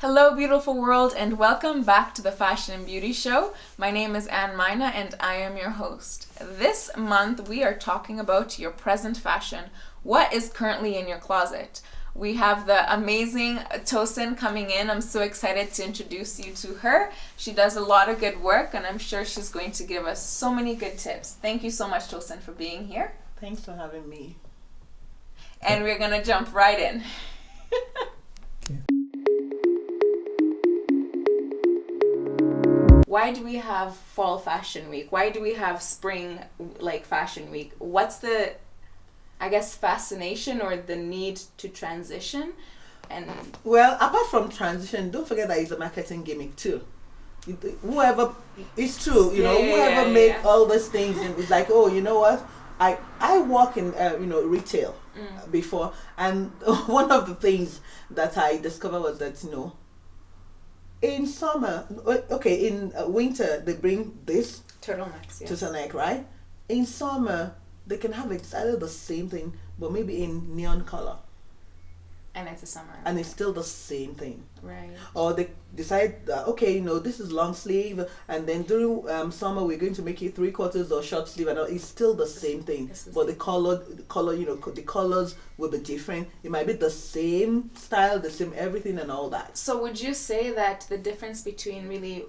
Hello, beautiful world, and welcome back to the Fashion and Beauty Show. My name is Anne Mina, and I am your host. This month, we are talking about your present fashion. What is currently in your closet? We have the amazing Tosin coming in. I'm so excited to introduce you to her. She does a lot of good work, and I'm sure she's going to give us so many good tips. Thank you so much, Tosin, for being here. Thanks for having me. And we're going to jump right in. Why do we have fall fashion week? Why do we have spring fashion week? What's the, fascination or the need to transition? And well, apart from transition, don't forget that it's a marketing gimmick too. Whoever, it's true, whoever made all these things, and it's like, oh, you know what? I work in retail before, and one of the things that I discovered was that in summer, in winter they bring this turtleneck, right? In summer they can have exactly the same thing, but maybe in neon color. And it's a summer. And it's still the same thing. Right. Or they decide that, this is long sleeve, and then during summer we're going to make it 3/4 or short sleeve, and it's still the same thing. But the colors will be different. It might be the same style, the same everything and all that. So would you say that the difference between really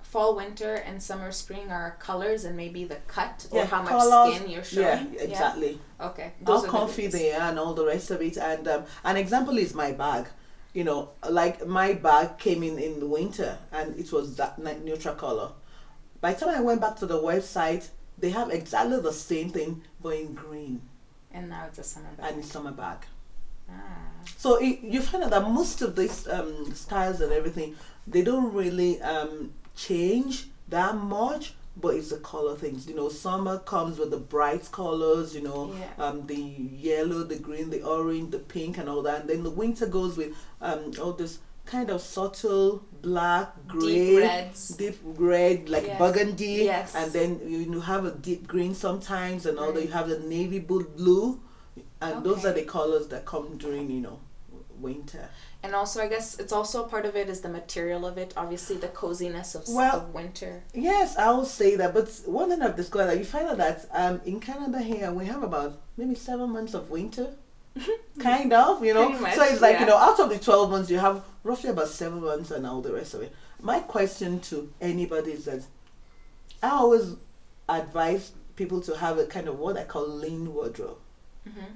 fall, winter, and summer, spring are colors and maybe the cut or how much skin you're showing? Yeah, exactly. Yeah? Okay. How comfy they are and all the rest of it. And an example is my bag. Like my bag came in the winter and it was that neutral color. By the time I went back to the website, they have exactly the same thing but in green. And now it's a summer bag. And it's summer bag. Ah. So you find out that most of these styles and everything, they don't really change that much, but it's the color things. Summer comes with the bright colors, the yellow, the green, the orange, the pink and all that, and then the winter goes with all this kind of subtle black, gray, deep red, like burgundy, and then you have a deep green sometimes, and all that. You have the navy blue, and those are the colors that come during winter. And also, I guess it's also part of it is the material of it. Obviously, the coziness of winter. Yes, I will say that. But one thing I've discovered, you find out that in Canada here, we have about maybe 7 months of winter. Kind of, Pretty much, so it's like, out of the 12 months, you have roughly about 7 months and all the rest of it. My question to anybody is that I always advise people to have a kind of what I call lean wardrobe. Mm-hmm.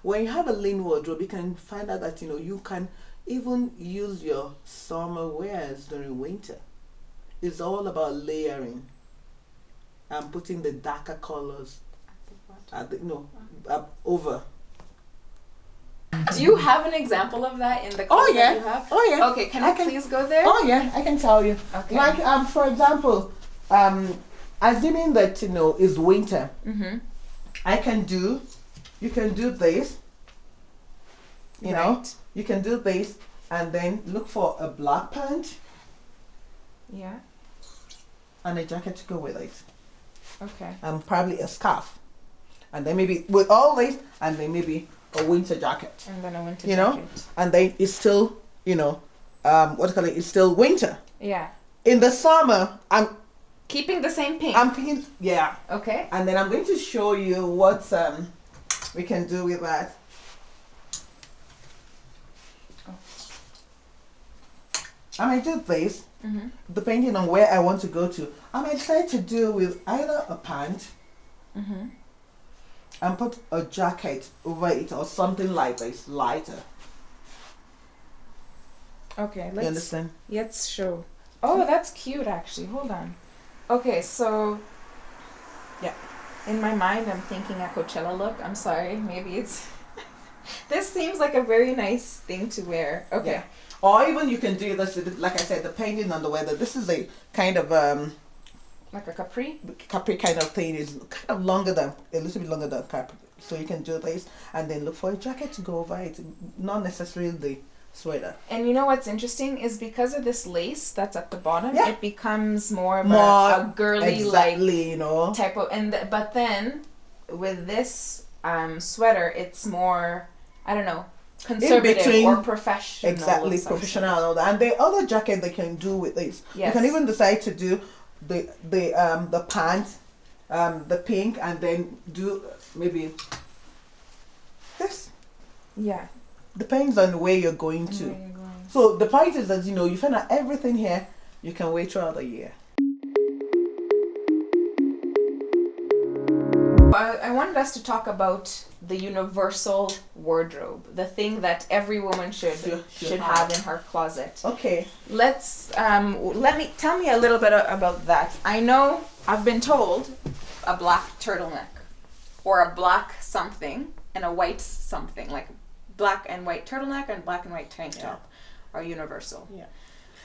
When you have a lean wardrobe, you can find out that, you can even use your summer wears during winter. It's all about layering and putting the darker colors over. Do you have an example of that in the clothes that you have? Oh yeah. Okay, can I please go there? Oh yeah, I can tell you. Okay. Like for example, assuming that is winter, mm-hmm. You can do this. Right. You can do this and then look for a black pant. Yeah. And a jacket to go with it. Okay. And probably a scarf. And then maybe with all this, and then maybe a winter jacket. And then a winter jacket. And then it's still, it's still winter. Yeah. In the summer, I'm keeping the same pink. I'm picking, yeah. Okay. And then I'm going to show you what we can do with that. I might do this, mm-hmm. depending on where I want to go to. I might try to do with either a pant, mm-hmm. and put a jacket over it or something like this, lighter. Okay, you understand? Let's show. Oh, that's cute actually. Hold on. Okay, so yeah. In my mind, I'm thinking a Coachella look. I'm sorry, maybe it's... This seems like a very nice thing to wear. Okay. Yeah. Or even you can do this, like I said, depending on the weather. This is a kind of... like a capri? Capri kind of thing. Is kind of a little bit longer than capri. So you can do this and then look for a jacket to go over it. Not necessarily the sweater. And you know what's interesting is because of this lace that's at the bottom, it becomes more of a girly type of, but then with this sweater, it's more, I don't know, conservative or professional. Exactly, professional and all that. And the other jacket they can do with this. Yes. You can even decide to do the pants, the pink, and then do maybe this. Yeah. Depends on where you're going to. So the point is that you find out everything here you can wear throughout the year. I wanted us to talk about the universal wardrobe, the thing that every woman should have in her closet. Okay. Tell me a little bit about that. I know I've been told a black turtleneck or a black something and a white something, like black and white turtleneck and black and white tank top are universal. Yeah.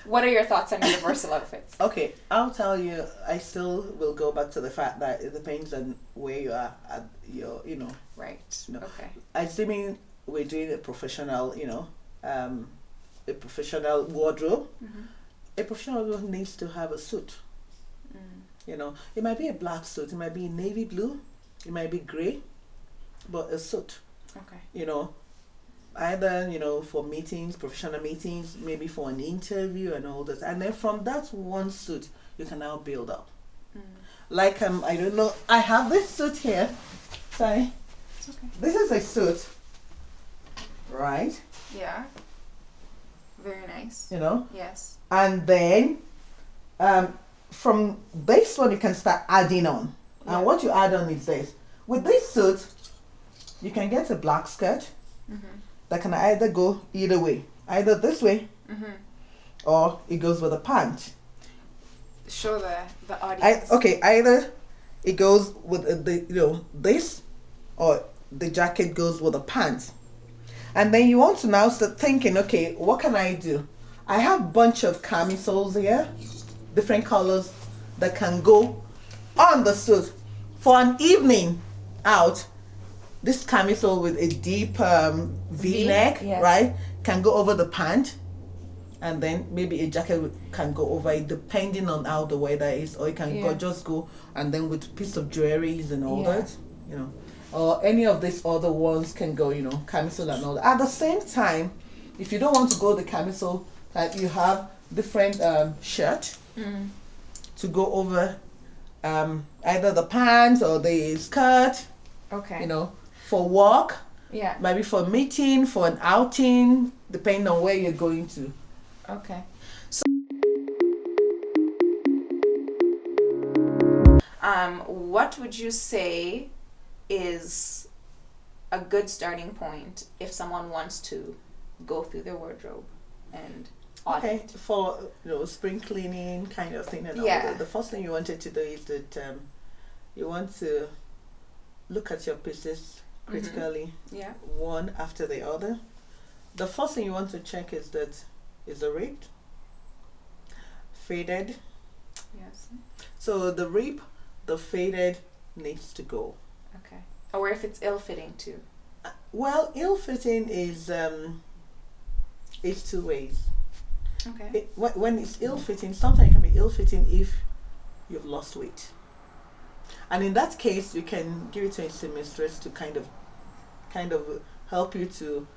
What are your thoughts on universal outfits? Okay, I'll tell you, I still will go back to the fact that it depends on where you are at your, Right. Okay. Assuming we're doing a professional, a professional wardrobe, a professional wardrobe needs to have a suit. It might be a black suit, it might be navy blue, it might be gray, but a suit. Okay. Either, for meetings, professional meetings, maybe for an interview and all that. And then from that one suit, you can now build up. Like, I don't know, I have this suit here. Sorry. It's okay. This is a suit. Right? Yeah. Very nice. Yes. And then, from this one, you can start adding on. Yeah. And what you add on is this. With this suit, you can get a black skirt. That can either go either way, either this way, or it goes with a pant. Show the audience. Either it goes with this, or the jacket goes with a pant. And then you want to now start thinking, okay, what can I do? I have a bunch of camisoles here, different colors that can go on the suit for an evening out. This camisole with a deep V-neck, yes, right, can go over the pant, and then maybe a jacket can go over it depending on how the weather is, or it can just go and then with a piece of jewelries and all that, or any of these other ones can go, camisole and all that. At the same time, if you don't want to go the camisole type, you have different shirt to go over either the pants or the skirt. Okay. For work, maybe for a meeting, for an outing, depending on where you're going to. Okay. So, what would you say is a good starting point if someone wants to go through their wardrobe and audit? Okay, for spring cleaning kind of thing and all that. The first thing you wanted to do is that you want to look at your pieces critically, one after the other. The first thing you want to check is that is the rip faded. Yes. So the rip, the faded needs to go. Okay. Or if it's ill-fitting too. Well, ill-fitting is two ways. Okay. When it's ill-fitting, sometimes it can be ill-fitting if you've lost weight. And in that case, you can give it to a seamstress to kind of help you to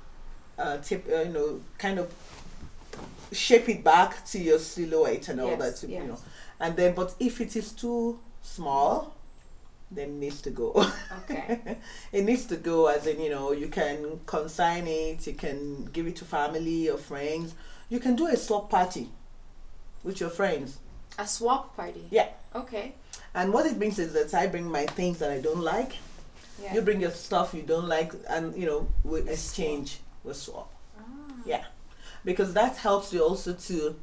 kind of shape it back to your silhouette and all that. And then, but if it is too small, then it needs to go. Okay. It needs to go, as in you can consign it, you can give it to family or friends. You can do a swap party with your friends. A swap party? Yeah. Okay. And what it means is that I bring my things that I don't like. Yeah. You bring your stuff you don't like, and we exchange, we swap. Yeah, because that helps you also to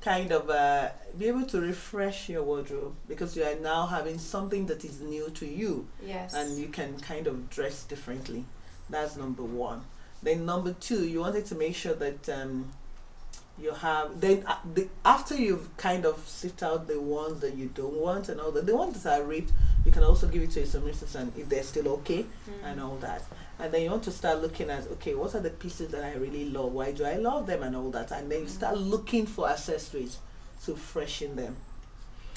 kind of be able to refresh your wardrobe, because you are now having something that is new to you. Yes. And you can kind of dress differently. That's number one. Then number two, you wanted to make sure that you have, then after you've kind of sift out the ones that you don't want and all that, the ones that are ripped, you can also give it to a seamstress and if they're still okay and all that. And then you want to start looking at, okay, what are the pieces that I really love? Why do I love them and all that? And then you start looking for accessories to freshen them,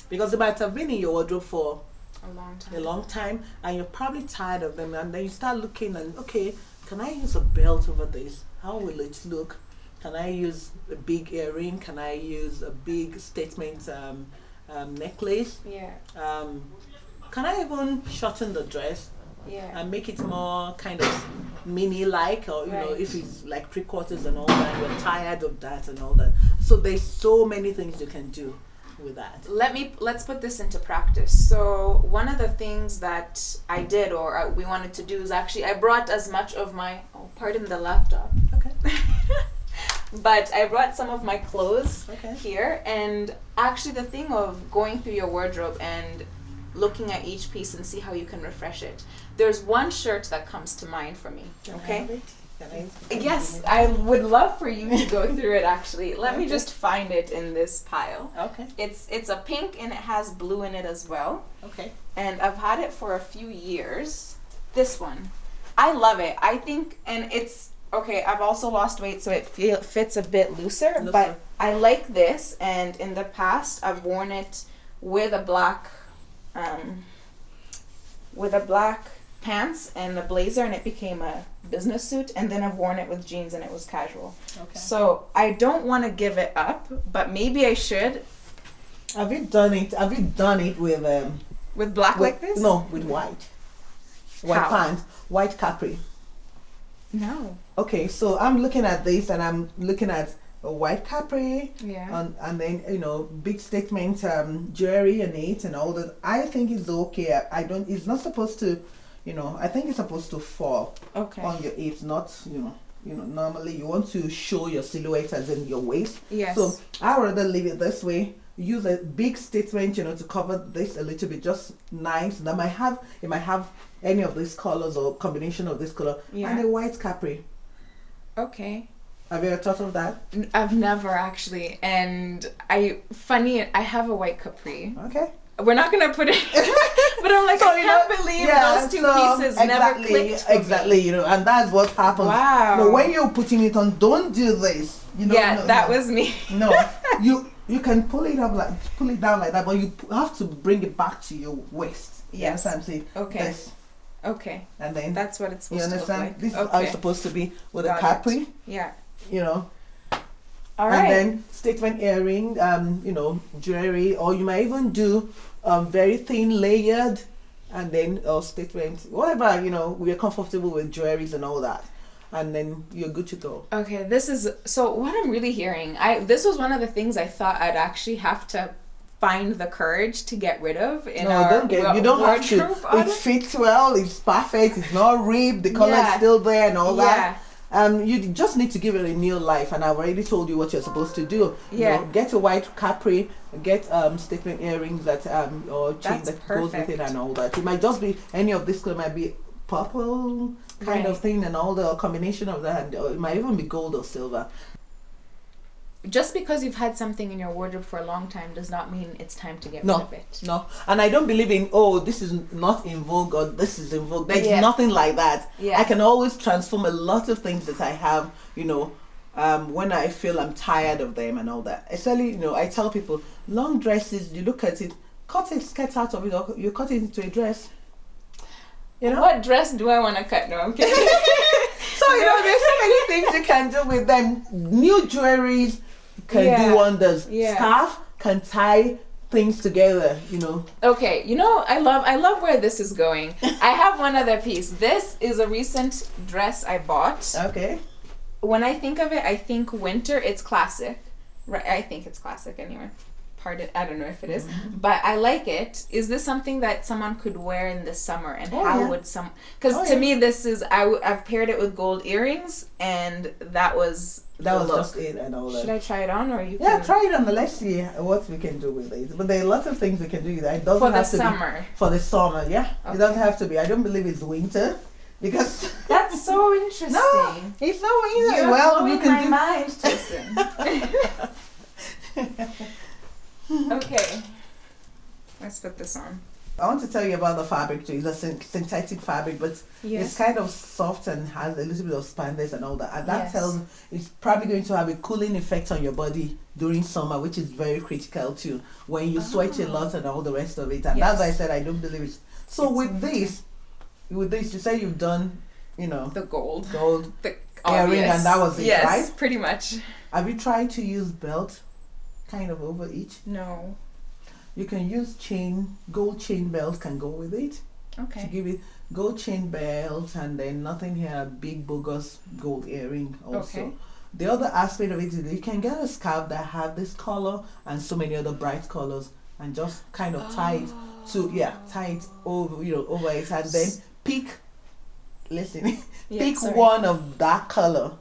because they might have been in your wardrobe for a long time, and you're probably tired of them. And then you start looking and, okay, can I use a belt over this? How will it look? Can I use a big earring? Can I use a big statement necklace? Yeah. Can I even shorten the dress Yeah. and make it more kind of mini-like, or you know, Right. if it's like 3/4 and all that, you're tired of that and all that. So there's so many things you can do with that. Let's put this into practice. So one of the things that I did, or we wanted to do, is actually I brought as much of my, oh, pardon the laptop, Okay. but I brought some of my clothes Okay. here. And actually the thing of going through your wardrobe and looking at each piece and see how you can refresh it. There's one shirt that comes to mind for me. Can I Okay. have it? Yes, I would love for you to go through it actually. Let me Okay. just find it in this pile. Okay. It's a pink and it has blue in it as well. Okay. And I've had it for a few years. This one. I love it. I think, and it's, okay, I've also lost weight so it fits a bit looser, but I like this, and in the past I've worn it with a black pants and a blazer, and it became a business suit, and then I've worn it with jeans and it was casual. Okay. So I don't want to give it up, but maybe I should. Have you done it? Have you done it With black like this? No, with white. White How? pants, white capri. No. Okay, so I'm looking at this, and I'm looking at a white capri, Yeah. and then big statement jewelry in it and all that. I think it's okay. I don't. It's not supposed to, I think it's supposed to fall Okay. on your hips, not normally you want to show your silhouette as in your waist. Yes. So I rather leave it this way. Use a big statement, to cover this a little bit, just nice. That it might have any of these colors or combination of this color, Yeah. and a white capri. Okay. Have you ever thought of that? I've never actually, and I have a white capri. Okay. We're not gonna put it, but I'm like, So, I can't believe those two pieces never clicked for me. Exactly, and that's what happens. Wow. No, when you're putting it on, don't do this. That was me. No, you can pull it down like that, but you have to bring it back to your waist. You Yes. understand? See, Okay. this, Okay. and then That's what it's you supposed to look understand. like. This is Okay. how it's supposed to be with Got a it. capri. Yeah. All And right. then statement earring, jewelry, or you might even do very thin layered, and then statement, whatever, we're comfortable with jewelries and all that, and then you're good to go. Okay, so what I'm really hearing, this was one of the things I thought I'd actually have to find the courage to get rid of in our you don't have to. wardrobe It audit. fits well, it's perfect, it's not ripped, the color is still there and all that. You just need to give it a new life, and I've already told you what you're supposed to do. Yeah. Get a white capri, get statement earrings that or chain That's that goes with it perfect. and all that. It might just be any of this color, might be purple kind of Right. thing and all the combination of that, or it might even be gold or silver. Just because you've had something in your wardrobe for a long time does not mean it's time to get rid of it. No, and I don't believe in this is not in vogue or this is in vogue. There's Yeah. nothing like that. Yeah. I can always transform a lot of things that I have, when I feel I'm tired of them and all that. Especially, I tell people, long dresses, you look at it, cut a skirt out of it, or you cut it into a dress. What dress do I want to cut? No, I'm kidding. So, there's so many things you can do with them. New jewelries can Yeah. do wonders. Yeah. Scarf can tie things together, Okay, I love where this is going. I have one other piece. This is a recent dress I bought. Okay. When I think of it, I think winter. It's classic, right? I think it's classic anyway. I don't know if it is, but I like it. Is this something that someone could wear in the summer, and would some? Because to me, this is I've paired it with gold earrings, and that was just it and all that. Should I try it on, or you? Yeah, can... try it on. Let's see what we can do with it. But there are lots of things we can do with it. It doesn't For the have to summer. be for the summer. Yeah, Okay. It doesn't have to be. I don't believe it's winter because That's so interesting. no, it's not winter. You're Well, blowing you can my do. mind, Jason. Okay, let's put this on. I want to tell you about the fabric too. It's a synthetic fabric, but it's kind of soft and has a little bit of spandex and all that. And that tells it's probably going to have a cooling effect on your body during summer, which is very critical too. When you sweat a lot and all the rest of it. And that's why I said I don't believe it. So with this, you say you've done the gold the earring, obvious. and that was it, yes, right? Pretty much. Have you tried to use belt kind of over each? No. You can use gold chain belt can go with it. Okay. To give it gold chain belt, and then nothing here, big bogus gold earring also. Okay. The other aspect of it is you can get a scarf that have this color and so many other bright colors, and just kind of tie it over it, and then pick one of that color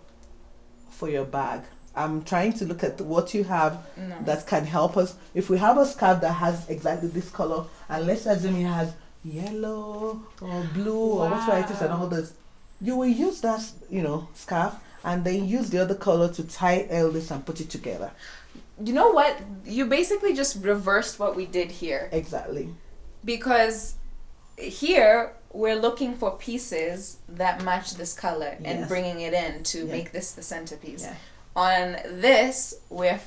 for your bag. I'm trying to look at what you have that can help us. If we have a scarf that has exactly this color, and let's assume it has yellow or blue or whatever it is and all this, you will use that scarf and then use the other color to tie all this and put it together. You know what? You basically just reversed what we did here. Exactly. Because here we're looking for pieces that match this color and bringing it in to make this the centerpiece. Yeah. On this, we're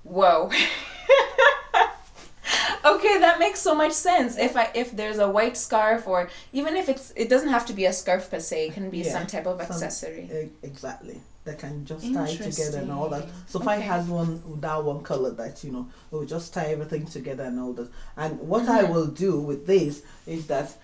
whoa. Okay, that makes so much sense. If there's a white scarf, or even if it doesn't have to be a scarf per se, it can be some type of accessory. Exactly. That can just tie together and all that. So if I has one color that it will just tie everything together and all that. And what I will do with this is that,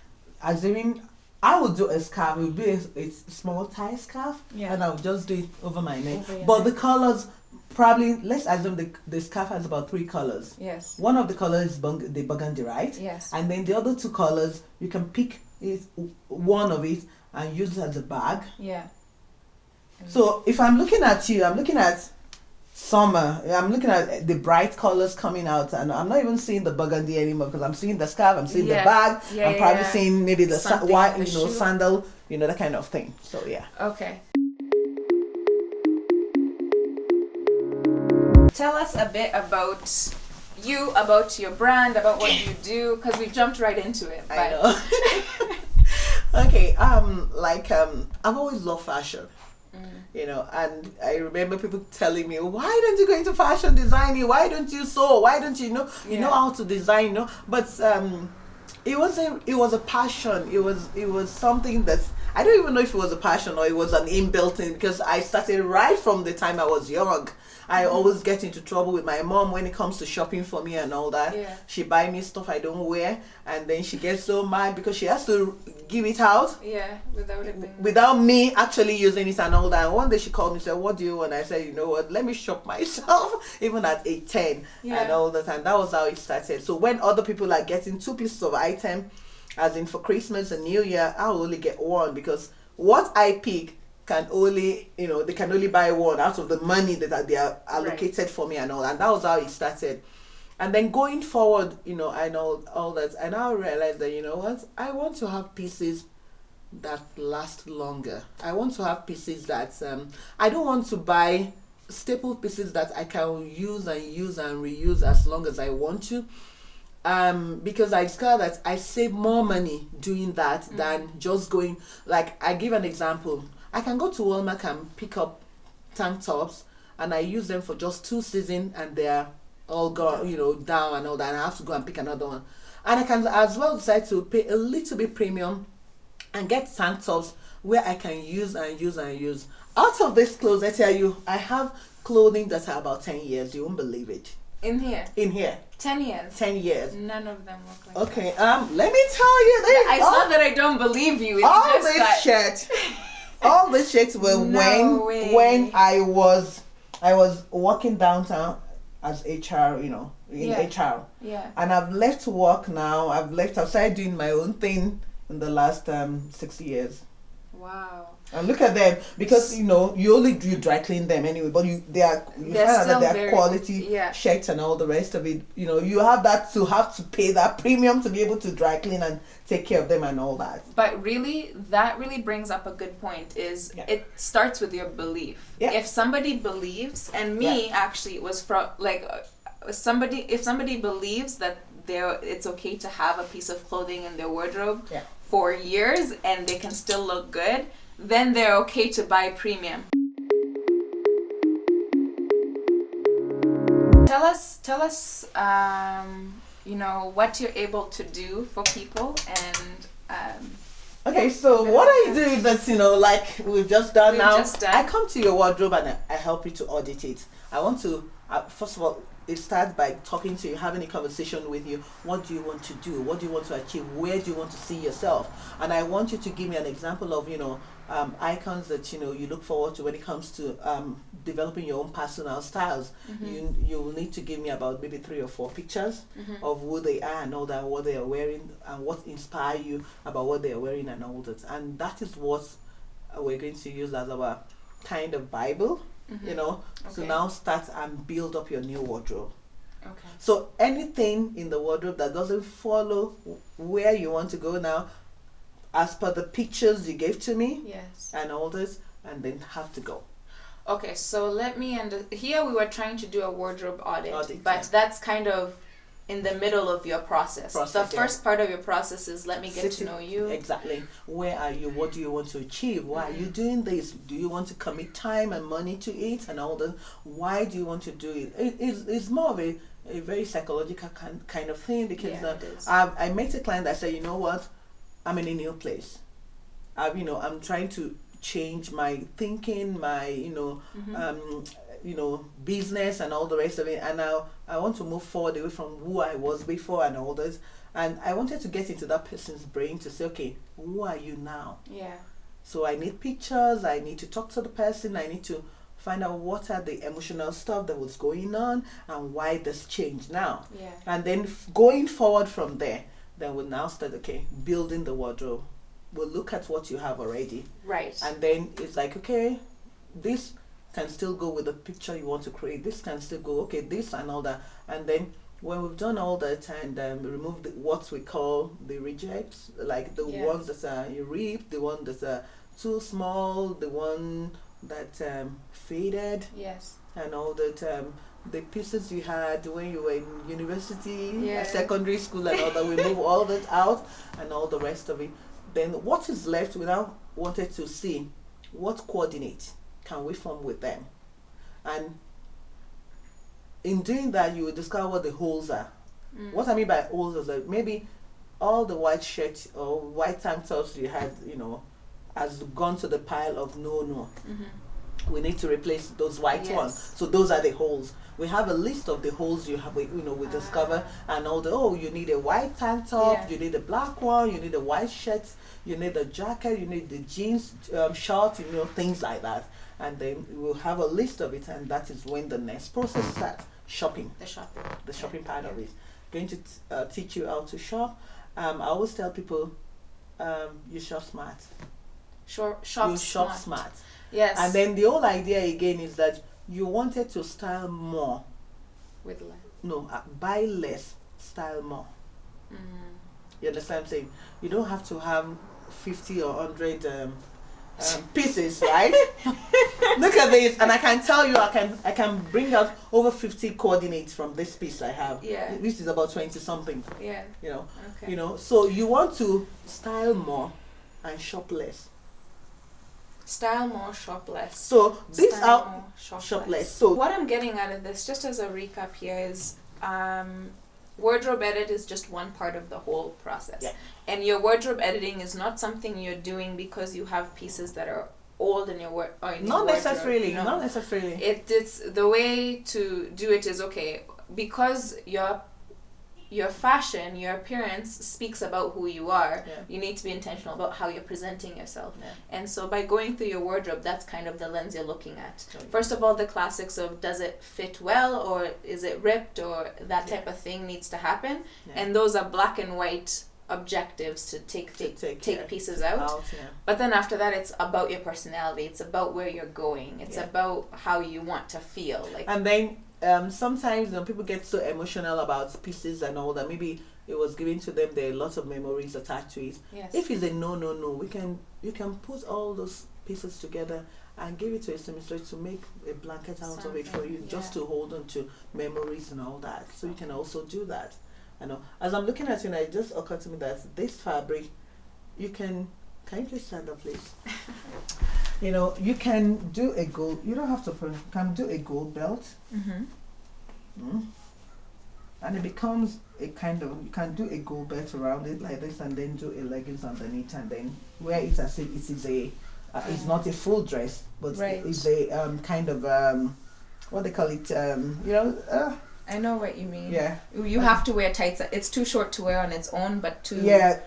assuming I will do a scarf, it will be a small tie scarf, and I'll just do it over my neck. But the colors, probably, let's assume the scarf has about 3 colors. Yes. One of the colors is the burgundy, right? Yes. And then the other 2 colors, you can pick one of it and use it as a bag. Yeah. So if I'm looking at you, I'm looking at summer, I'm looking at the bright colors coming out, and I'm not even seeing the burgundy anymore, because I'm seeing the scarf, I'm seeing the bag, I'm probably seeing maybe the white, sandal, that kind of thing. So yeah. Okay. Tell us a bit about you, about your brand, about what you do, because we jumped right into it. I know. Okay. I've always loved fashion. And I remember people telling me, why don't you go into fashion designing? Why don't you sew? Why don't you know how to design? But it was a passion. It was something that I don't even know if it was a passion or it was an inbuilt thing, because I started right from the time I was young. I always get into trouble with my mom when it comes to shopping for me and all that. Yeah. She buy me stuff I don't wear, and then she gets so mad because she has to give it out. Yeah, without me actually using it and all that. And one day she called me and said, "What do you want?" I said, "You know what? Let me shop myself," even at 8-10 and all that. And that was how it started. So when other people are getting 2 pieces of item, as in for Christmas and New Year, I'll only get one, because what I pick can only, they can only buy one out of the money that they are allocated for me and all. And that was how it started. And then going forward, I know all that. And I realized that, I want to have pieces that last longer. I want to have pieces that, I don't want to buy staple pieces that I can use and reuse as long as I want to. Because I discovered that I save more money doing that than just going, I give an example. I can go to Walmart and pick up tank tops, and I use them for just 2 seasons, and they're all gone, down and all that. And I have to go and pick another one. And I can as well decide to pay a little bit premium and get tank tops where I can use and use. Out of this clothes, I tell you, I have clothing that are about 10 years. You won't believe it. In here? In here. 10 years? 10 years. None of them look like that. Let me tell you. It's not that I don't believe you. It's all just this that... shit. All the shirts were when I was working downtown as HR, HR. Yeah. And I've left work now. I've started doing my own thing in the last 6 years. Wow. And look at them, because you only do dry clean them anyway, but they're quality shirts and all the rest of it. You have to pay that premium to be able to dry clean and take care of them and all that. But really, that really brings up a good point. It starts with your belief. Yeah. If somebody believes, and me actually it was from if somebody believes that it's okay to have a piece of clothing in their wardrobe for years and they can still look good, then they're okay to buy premium. Tell us, what you're able to do for people, and Okay, so what I do is that, like we've just done now, I come to your wardrobe and I help you to audit it. I want to, first of all, it starts by talking to you, having a conversation with you. What do you want to do? What do you want to achieve? Where do you want to see yourself? And I want you to give me an example of, icons that, you look forward to when it comes to developing your own personal styles. You will need to give me about maybe 3 or 4 pictures of who they are and all that, what they are wearing and what inspire you about what they are wearing and all that. And that is what we're going to use as our kind of Bible, So now start and build up your new wardrobe. Okay. So anything in the wardrobe that doesn't follow where you want to go now, as per the pictures you gave to me, yes, and all this, and then have to go. Okay, so let me here we were trying to do a wardrobe audit, but yeah. That's kind of in the middle of your process. The first part of your process is let me get to know you. Exactly. Where are you? What do you want to achieve? Why are you doing this? Do you want to commit time and money to it and all that? Why do you want to do it? It's more of a very psychological kind of thing, because I met a client that said, you know what, I'm in a new place. I'm trying to change my thinking, my business and all the rest of it, and now I want to move forward away from who I was before and all this. And I wanted to get into that person's brain to say, okay, who are you now? Yeah. So I need pictures, I need to talk to the person, I need to find out what are the emotional stuff that was going on and why this changed now. Yeah. And then going forward from there, then we'll now start, okay, building the wardrobe. We'll look at what you have already. Right. And then it's like, okay, this can still go with the picture you want to create. This can still go, okay, this and all that. And then when we've done all that and remove what we call the rejects, like the ones that are ripped, the one that's too small, the one that faded, yes, and all that, the pieces you had when you were in university, secondary school and all that, we move all that out and all the rest of it. Then what is left, we now wanted to see what coordinate can we form with them. And in doing that, you will discover what the holes are. What I mean by holes is that maybe all the white shirts or white tank tops you had, has gone to the pile of no. We need to replace those white ones. So those are the holes. We have a list of the holes you have, we discover, and all the, you need a white tank top, you need a black one, you need a white shirt, you need a jacket, you need the jeans short, things like that. And then we'll have a list of it, and that is when the next process starts. Shopping. The shopping part of it. Going to teach you how to shop. I always tell people, you shop smart. Shop smart. Yes. And then the whole idea again is that you wanted to style more. With less. No, buy less, style more. You understand what I'm saying? You don't have to have 50 or 100 pieces, right? Look at this, and I can tell you, I can bring out over 50 coordinates from this piece I have, which is about 20 something. Yeah. Okay. So you want to style more and shop less. Style more, shop less. So these are shop less. So what I'm getting out of this, just as a recap here, is wardrobe edit is just one part of the whole process. Yeah. And your wardrobe editing is not something you're doing because you have pieces that are old in your wardrobe. Not necessarily. Not necessarily. It's the way to do it is, okay, because your fashion, your appearance speaks about who you are. Yeah. You need to be intentional about how you're presenting yourself. Yeah. And so by going through your wardrobe, that's kind of the lens you're looking at. Okay. First of all, the classics of does it fit well, or is it ripped, or that type of thing needs to happen. Yeah. And those are black and white objectives to take pieces out. But then after that, it's about your personality. It's about where you're going. It's about how you want to feel. And then sometimes people get so emotional about pieces and all that. Maybe it was given to them, there are lots of memories attached to it. Yes. If it's a no, you can put all those pieces together and give it to a seamstress to make a blanket out of it for you, just to hold on to memories and all that. So you can also do that. I know. As I'm looking at you, it just occurred to me that this fabric, you can you please stand up, please? You can do a gold. You don't have to put. Can do a gold belt. and it becomes a kind of, you can do a gold belt around it like this, and then do a leggings underneath, and then wear it as if it is a it's not a full dress, but it's a kind of what they call it, I know what you mean. Yeah. You have to wear tights. It's too short to wear on its own, but to... Yeah,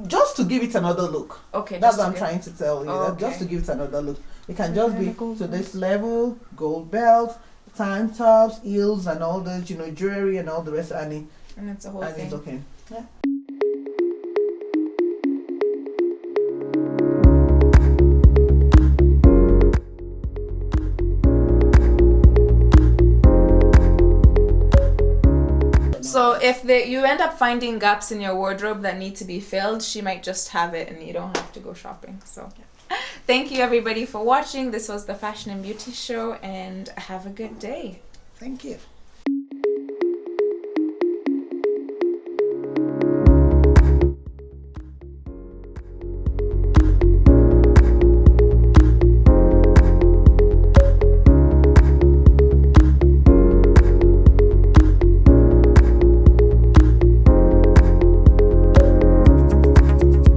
just to give it another look. Okay. That's what I'm trying to tell you. Okay. Just to give it another look. It can just be to this level, gold belt, time tops, heels, and all those, jewelry and all the rest, and it's a whole thing. It's okay. Yeah. So if you end up finding gaps in your wardrobe that need to be filled, she might just have it and you don't have to go shopping. So thank you everybody for watching. This was the Fashion and Beauty Show, and have a good day. Thank you.